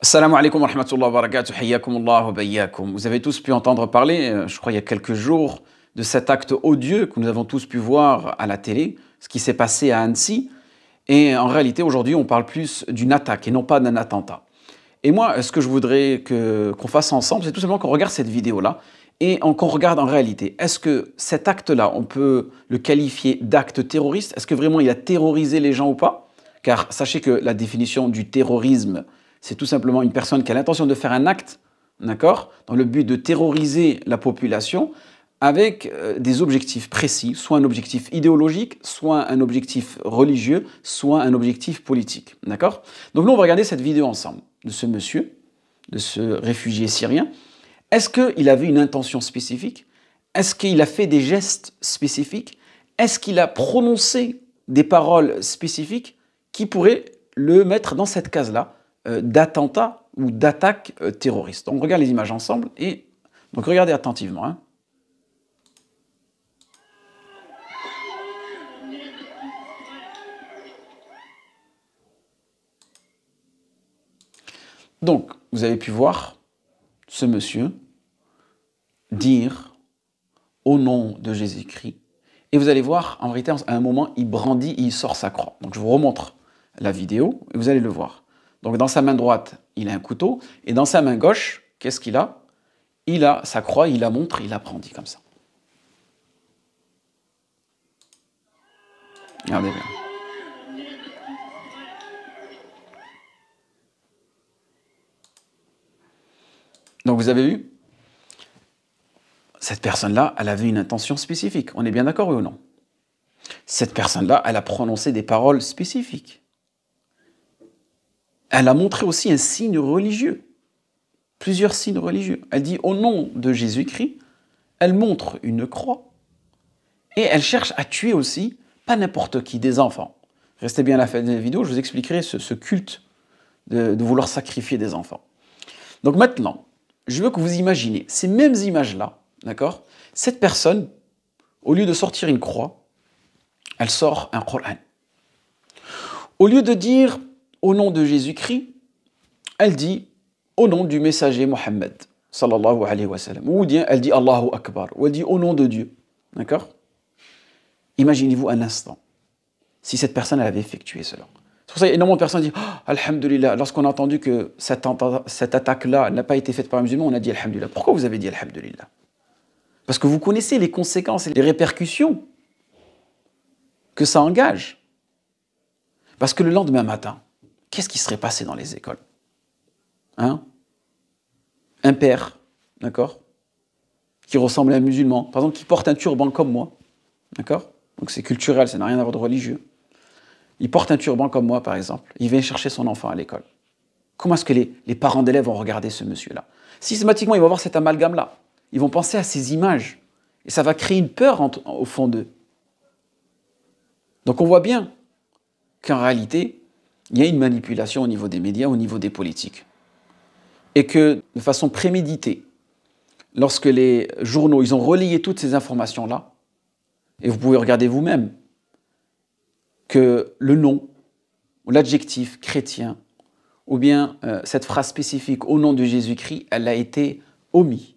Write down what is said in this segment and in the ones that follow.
Assalamu alaikum wa rahmatullahi wa barakatuh, hayyakumullah wa bayyakum. Vous avez tous pu entendre parler, je crois il y a quelques jours, de cet acte odieux que nous avons tous pu voir à la télé, ce qui s'est passé à Annecy. Et en réalité, aujourd'hui, on parle plus d'une attaque et non pas d'un attentat. Et moi, ce que je voudrais qu'on fasse ensemble, c'est tout simplement qu'on regarde cette vidéo-là et qu'on regarde en réalité, est-ce que cet acte-là, on peut le qualifier d'acte terroriste? Est-ce que vraiment il a terrorisé les gens ou pas? Car sachez que la définition du terrorisme, c'est tout simplement une personne qui a l'intention de faire un acte, d'accord, dans le but de terroriser la population avec des objectifs précis, soit un objectif idéologique, soit un objectif religieux, soit un objectif politique, d'accord? Donc nous, on va regarder cette vidéo ensemble de ce monsieur, de ce réfugié syrien. Est-ce qu'il avait une intention spécifique? Est-ce qu'il a fait des gestes spécifiques? Est-ce qu'il a prononcé des paroles spécifiques qui pourraient le mettre dans cette case-là d'attentat ou d'attaque terroriste? On regarde les images ensemble et donc regardez attentivement. Hein. Donc, vous avez pu voir ce monsieur dire au nom de Jésus-Christ. Et vous allez voir, en réalité, à un moment, il brandit et il sort sa croix. Donc, je vous remontre la vidéo et vous allez le voir. Donc, dans sa main droite, il a un couteau. Et dans sa main gauche, qu'est-ce qu'il a? Il a sa croix, il la montre, il la brandit comme ça. Regardez bien. Donc, vous avez vu? Cette personne-là, elle avait une intention spécifique. On est bien d'accord, oui ou non? Cette personne-là, elle a prononcé des paroles spécifiques. Elle a montré aussi un signe religieux. Plusieurs signes religieux. Elle dit au nom de Jésus-Christ, elle montre une croix. Et elle cherche à tuer aussi, pas n'importe qui, des enfants. Restez bien à la fin de la vidéo, je vous expliquerai ce culte de vouloir sacrifier des enfants. Donc maintenant, je veux que vous imaginez ces mêmes images-là, d'accord? Cette personne, au lieu de sortir une croix, elle sort un Coran. Au lieu de dire au nom de Jésus-Christ, elle dit au nom du messager Mohammed, sallallahu alayhi wa sallam. Ou bien elle dit Allahu Akbar, ou elle dit au nom de Dieu. D'accord? Imaginez-vous un instant, si cette personne elle avait effectué cela. C'est pour ça qu'énormément de personnes disent oh, Alhamdulillah. Lorsqu'on a entendu que cette attaque-là n'a pas été faite par un musulman, on a dit Alhamdulillah. Pourquoi vous avez dit Alhamdulillah? Parce que vous connaissez les conséquences et les répercussions que ça engage. Parce que le lendemain matin, qu'est-ce qui serait passé dans les écoles? Hein? Un père, d'accord, qui ressemble à un musulman, par exemple, qui porte un turban comme moi, d'accord? Donc c'est culturel, ça n'a rien à voir de religieux. Il porte un turban comme moi, par exemple, il vient chercher son enfant à l'école. Comment est-ce que les parents d'élèves vont regarder ce monsieur-là? Systématiquement, ils vont voir cet amalgame-là. Ils vont penser à ces images. Et ça va créer une peur au fond d'eux. Donc on voit bien qu'en réalité, il y a une manipulation au niveau des médias, au niveau des politiques. Et que de façon préméditée, lorsque les journaux ils ont relayé toutes ces informations-là, et vous pouvez regarder vous-même, que le nom, ou l'adjectif chrétien, ou bien cette phrase spécifique au nom de Jésus-Christ, elle a été omise.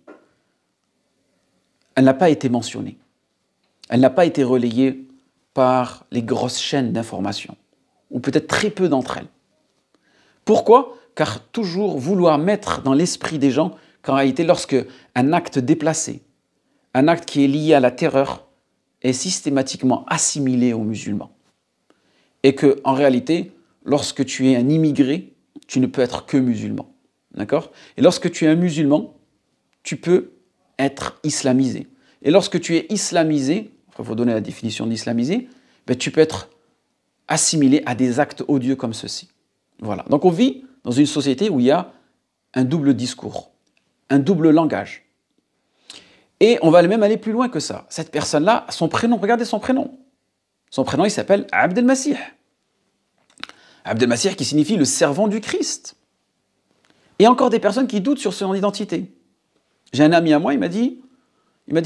Elle n'a pas été mentionnée. Elle n'a pas été relayée par les grosses chaînes d'information, ou peut-être très peu d'entre elles. Pourquoi? Car toujours vouloir mettre dans l'esprit des gens qu'en réalité, lorsque un acte déplacé, un acte qui est lié à la terreur, est systématiquement assimilé aux musulmans. Et que, en réalité, lorsque tu es un immigré, tu ne peux être que musulman. D'accord? Et lorsque tu es un musulman, tu peux être islamisé. Et lorsque tu es islamisé, il faut donner la définition d'islamisé, ben tu peux être assimilé à des actes odieux comme ceci. Voilà. Donc on vit dans une société où il y a un double discours, un double langage. Et on va même aller plus loin que ça. Cette personne-là, son prénom, regardez son prénom. Son prénom, il s'appelle Abd el-Masih. Abd el-Masih qui signifie le servant du Christ. Et encore des personnes qui doutent sur son identité. J'ai un ami à moi, il m'a dit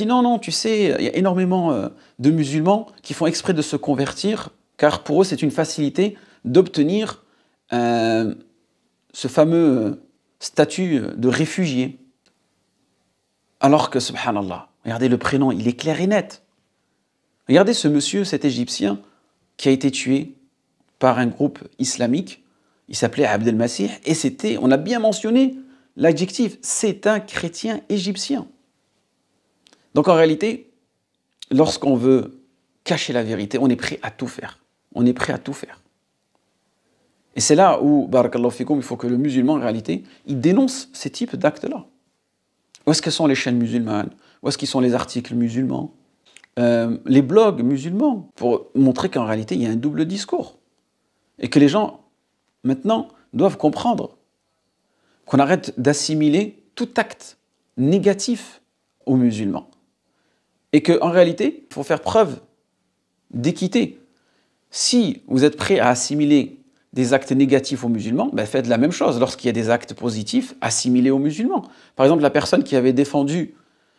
non, tu sais, il y a énormément de musulmans qui font exprès de se convertir, car pour eux, c'est une facilité d'obtenir ce fameux statut de réfugié. Alors que, subhanallah, regardez le prénom, il est clair et net. Regardez ce monsieur, cet Égyptien, qui a été tué par un groupe islamique. Il s'appelait Abdelmasih, et c'était, on a bien mentionné l'adjectif, c'est un chrétien égyptien. Donc en réalité, lorsqu'on veut cacher la vérité, on est prêt à tout faire. On est prêt à tout faire. Et c'est là où, barakallahu fikoum, il faut que le musulman, en réalité, il dénonce ces types d'actes-là. Où est-ce que sont les chaînes musulmanes? Où est-ce qu'ils sont les articles musulmans? Les blogs musulmans, pour montrer qu'en réalité, il y a un double discours. Et que les gens, maintenant, doivent comprendre qu'on arrête d'assimiler tout acte négatif aux musulmans. Et qu'en réalité, il faut faire preuve d'équité. Si vous êtes prêt à assimiler des actes négatifs aux musulmans, ben faites la même chose lorsqu'il y a des actes positifs assimilés aux musulmans. Par exemple, la personne qui avait défendu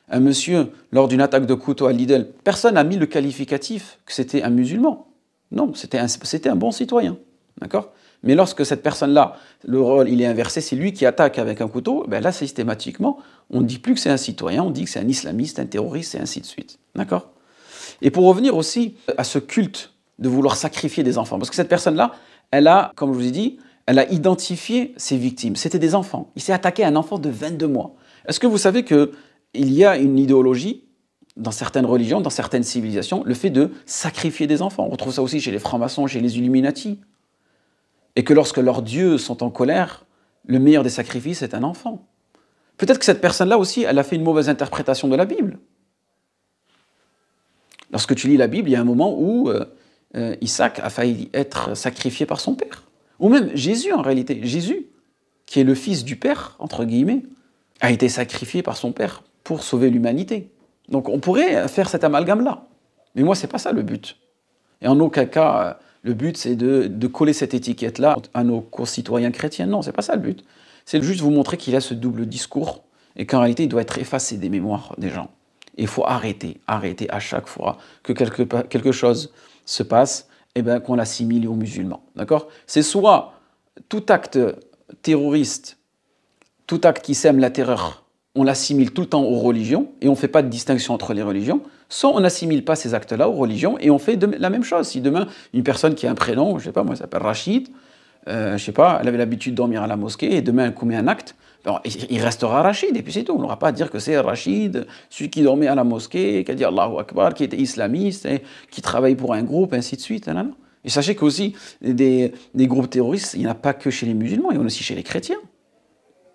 un monsieur lors d'une attaque de couteau à Lidl, personne n'a mis le qualificatif que c'était un musulman. Non, c'était un bon citoyen. D'accord ? Mais lorsque cette personne-là, le rôle il est inversé, c'est lui qui attaque avec un couteau, ben là, systématiquement, on ne dit plus que c'est un citoyen, on dit que c'est un islamiste, un terroriste, et ainsi de suite. D'accord ? Et pour revenir aussi à ce culte de vouloir sacrifier des enfants, parce que cette personne-là, elle a, comme je vous ai dit, elle a identifié ses victimes. C'était des enfants. Il s'est attaqué à un enfant de 22 mois. Est-ce que vous savez qu'il y a une idéologie dans certaines religions, dans certaines civilisations, le fait de sacrifier des enfants? On retrouve ça aussi chez les francs-maçons, chez les Illuminati. Et que lorsque leurs dieux sont en colère, le meilleur des sacrifices est un enfant. Peut-être que cette personne-là aussi, elle a fait une mauvaise interprétation de la Bible. Lorsque tu lis la Bible, il y a un moment où Isaac a failli être sacrifié par son père. Ou même Jésus, en réalité. Jésus, qui est le fils du père, entre guillemets, a été sacrifié par son père pour sauver l'humanité. Donc on pourrait faire cet amalgame-là. Mais moi, c'est pas ça le but. Et en aucun cas, le but, c'est de coller cette étiquette-là à nos concitoyens chrétiens. Non, c'est pas ça le but. C'est juste vous montrer qu'il y a ce double discours et qu'en réalité, il doit être effacé des mémoires des gens. Et il faut arrêter à chaque fois que quelque chose se passe, eh ben, qu'on l'assimile aux musulmans. D'accord ? C'est soit tout acte terroriste, tout acte qui sème la terreur, on l'assimile tout le temps aux religions et on ne fait pas de distinction entre les religions, soit on n'assimile pas ces actes-là aux religions et on fait la même chose. Si demain, une personne qui a un prénom, je ne sais pas, moi, elle s'appelle Rachid, je ne sais pas, elle avait l'habitude de dormir à la mosquée et demain elle commet un acte, bon, il restera Rachid et puis c'est tout. On n'aura pas à dire que c'est Rachid, celui qui dormait à la mosquée, qui a dit Allahu Akbar, qui était islamiste, et qui travaille pour un groupe, ainsi de suite. Nan, nan. Et sachez qu'aussi, des groupes terroristes, il n'y en a pas que chez les musulmans, il y en a aussi chez les chrétiens.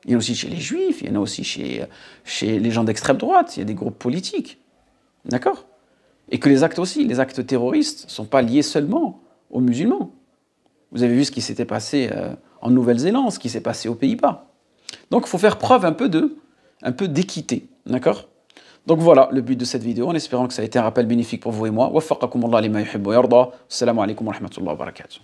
Il y en a aussi chez les juifs, il y en a aussi chez les gens d'extrême droite, il y a des groupes politiques. D'accord ? Et que les actes aussi, les actes terroristes, ne sont pas liés seulement aux musulmans. Vous avez vu ce qui s'était passé en Nouvelle-Zélande, ce qui s'est passé aux Pays-Bas. Donc il faut faire preuve un peu d'équité. D'accord ? Donc voilà le but de cette vidéo, en espérant que ça a été un rappel bénéfique pour vous et moi. Waffaqakum Allah lima yuhibbu wa yarda. Assalamu alaikum wa rahmatullahi wa barakatuh.